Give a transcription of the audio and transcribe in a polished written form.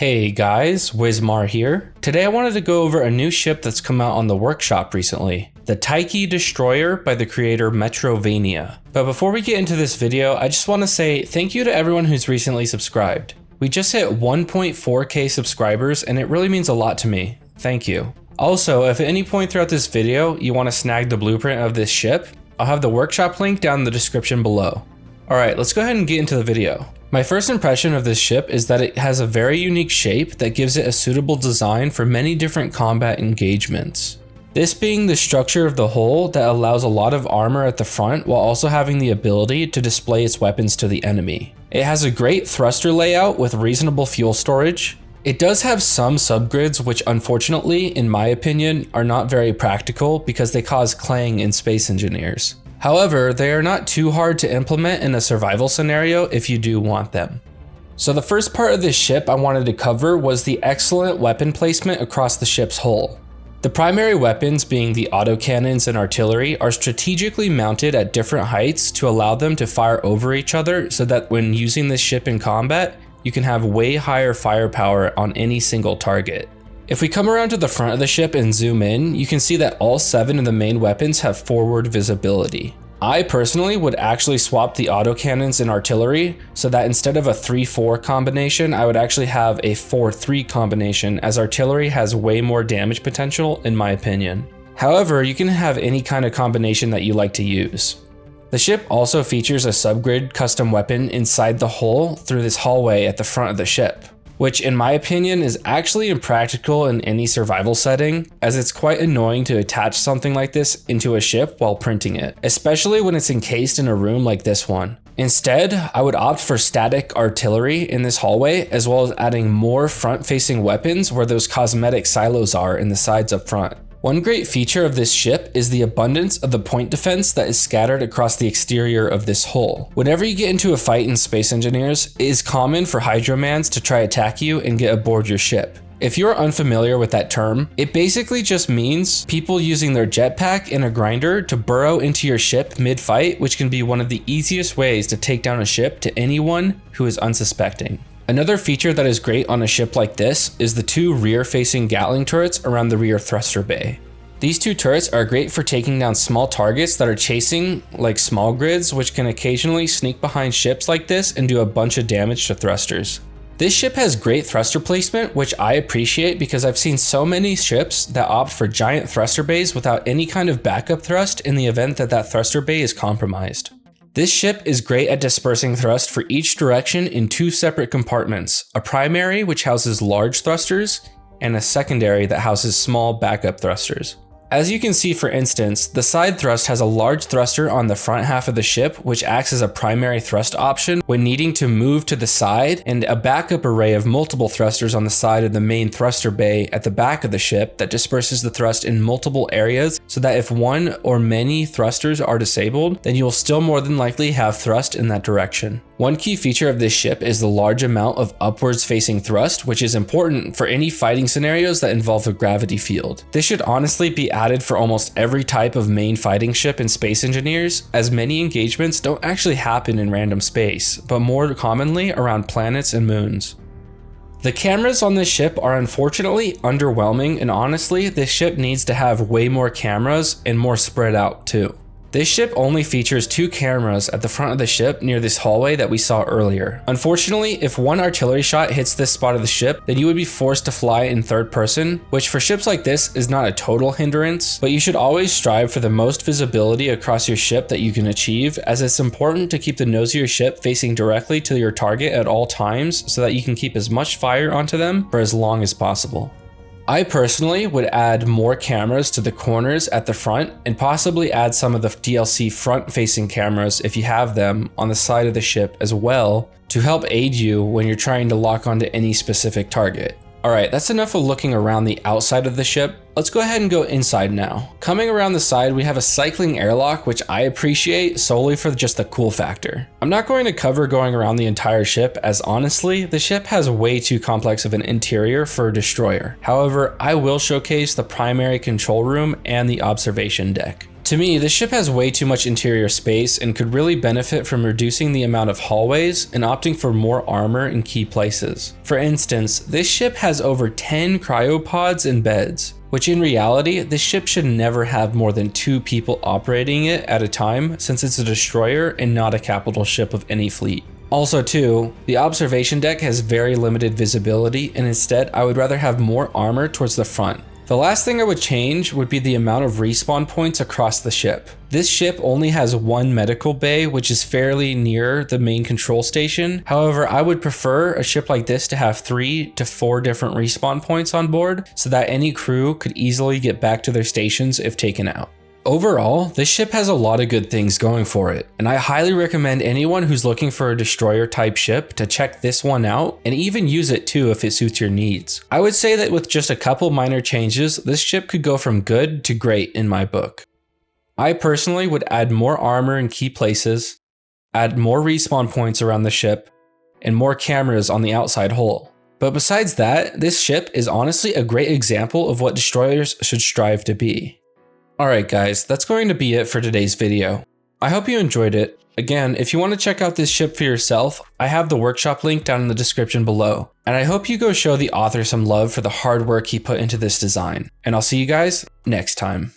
Hey guys, Wizmar here. Today I wanted to go over a new ship that's come out on the workshop recently, the Tyche destroyer by the creator Metrovania. But before we get into this video, I just want to say thank you to everyone who's recently subscribed. We just hit 1.4k subscribers and it really means a lot to me. Thank you. Also, if at any point throughout this video you want to snag the blueprint of this ship, I'll have the workshop link down in the description below. Alright, let's go ahead and get into the video. My first impression of this ship is that it has a very unique shape that gives it a suitable design for many different combat engagements. This being the structure of the hull that allows a lot of armor at the front while also having the ability to display its weapons to the enemy. It has a great thruster layout with reasonable fuel storage. It does have some subgrids which unfortunately, in my opinion, are not very practical because they cause clang in Space Engineers. However, they are not too hard to implement in a survival scenario if you do want them. So the first part of this ship I wanted to cover was the excellent weapon placement across the ship's hull. The primary weapons, being the autocannons and artillery, are strategically mounted at different heights to allow them to fire over each other so that when using this ship in combat, you can have way higher firepower on any single target. If we come around to the front of the ship and zoom in, you can see that all 7 of the main weapons have forward visibility. I personally would actually swap the autocannons and artillery so that instead of a 3-4 combination, I would actually have a 4-3 combination, as artillery has way more damage potential in my opinion. However, you can have any kind of combination that you like to use. The ship also features a subgrid custom weapon inside the hull through this hallway at the front of the ship, which in my opinion is actually impractical in any survival setting, as it's quite annoying to attach something like this into a ship while printing it, especially when it's encased in a room like this one. Instead, I would opt for static artillery in this hallway, as well as adding more front-facing weapons where those cosmetic silos are in the sides up front. One great feature of this ship is the abundance of the point defense that is scattered across the exterior of this hull. Whenever you get into a fight in Space Engineers, it is common for Hydromans to try attack you and get aboard your ship. If you're unfamiliar with that term, it basically just means people using their jetpack and a grinder to burrow into your ship mid-fight, which can be one of the easiest ways to take down a ship to anyone who is unsuspecting. Another feature that is great on a ship like this is the 2 rear-facing Gatling turrets around the rear thruster bay. These 2 turrets are great for taking down small targets that are chasing, like small grids, which can occasionally sneak behind ships like this and do a bunch of damage to thrusters. This ship has great thruster placement, which I appreciate because I've seen so many ships that opt for giant thruster bays without any kind of backup thrust in the event that that thruster bay is compromised. This ship is great at dispersing thrust for each direction in 2 separate compartments, a primary which houses large thrusters, and a secondary that houses small backup thrusters. As you can see, for instance, the side thrust has a large thruster on the front half of the ship which acts as a primary thrust option when needing to move to the side, and a backup array of multiple thrusters on the side of the main thruster bay at the back of the ship that disperses the thrust in multiple areas so that if one or many thrusters are disabled, then you'll still more than likely have thrust in that direction. One key feature of this ship is the large amount of upwards facing thrust, which is important for any fighting scenarios that involve a gravity field. This should honestly be added for almost every type of main fighting ship in Space Engineers, as many engagements don't actually happen in random space, but more commonly around planets and moons. The cameras on this ship are unfortunately underwhelming, and honestly, this ship needs to have way more cameras and more spread out too. This ship only features 2 cameras at the front of the ship near this hallway that we saw earlier. Unfortunately, if one artillery shot hits this spot of the ship, then you would be forced to fly in 3rd person, which for ships like this is not a total hindrance, but you should always strive for the most visibility across your ship that you can achieve, as it's important to keep the nose of your ship facing directly to your target at all times so that you can keep as much fire onto them for as long as possible. I personally would add more cameras to the corners at the front and possibly add some of the DLC front-facing cameras, if you have them, on the side of the ship as well to help aid you when you're trying to lock onto any specific target. Alright, that's enough of looking around the outside of the ship. Let's go ahead and go inside now. Coming around the side, we have a cycling airlock, which I appreciate solely for just the cool factor. I'm not going to cover going around the entire ship, as honestly, the ship has way too complex of an interior for a destroyer. However, I will showcase the primary control room and the observation deck. To me, this ship has way too much interior space and could really benefit from reducing the amount of hallways and opting for more armor in key places. For instance, this ship has over 10 cryopods and beds, which in reality, this ship should never have more than 2 people operating it at a time since it's a destroyer and not a capital ship of any fleet. Also too, the observation deck has very limited visibility, and instead I would rather have more armor towards the front. The last thing I would change would be the amount of respawn points across the ship. This ship only has 1 medical bay, which is fairly near the main control station. However, I would prefer a ship like this to have 3 to 4 different respawn points on board so that any crew could easily get back to their stations if taken out. Overall, this ship has a lot of good things going for it, and I highly recommend anyone who's looking for a destroyer type ship to check this one out and even use it too if it suits your needs. I would say that with just a couple minor changes, this ship could go from good to great in my book. I personally would add more armor in key places, add more respawn points around the ship, and more cameras on the outside hull. But besides that, this ship is honestly a great example of what destroyers should strive to be. Alright guys, that's going to be it for today's video. I hope you enjoyed it. Again, if you want to check out this ship for yourself, I have the workshop link down in the description below. And I hope you go show the author some love for the hard work he put into this design. And I'll see you guys next time.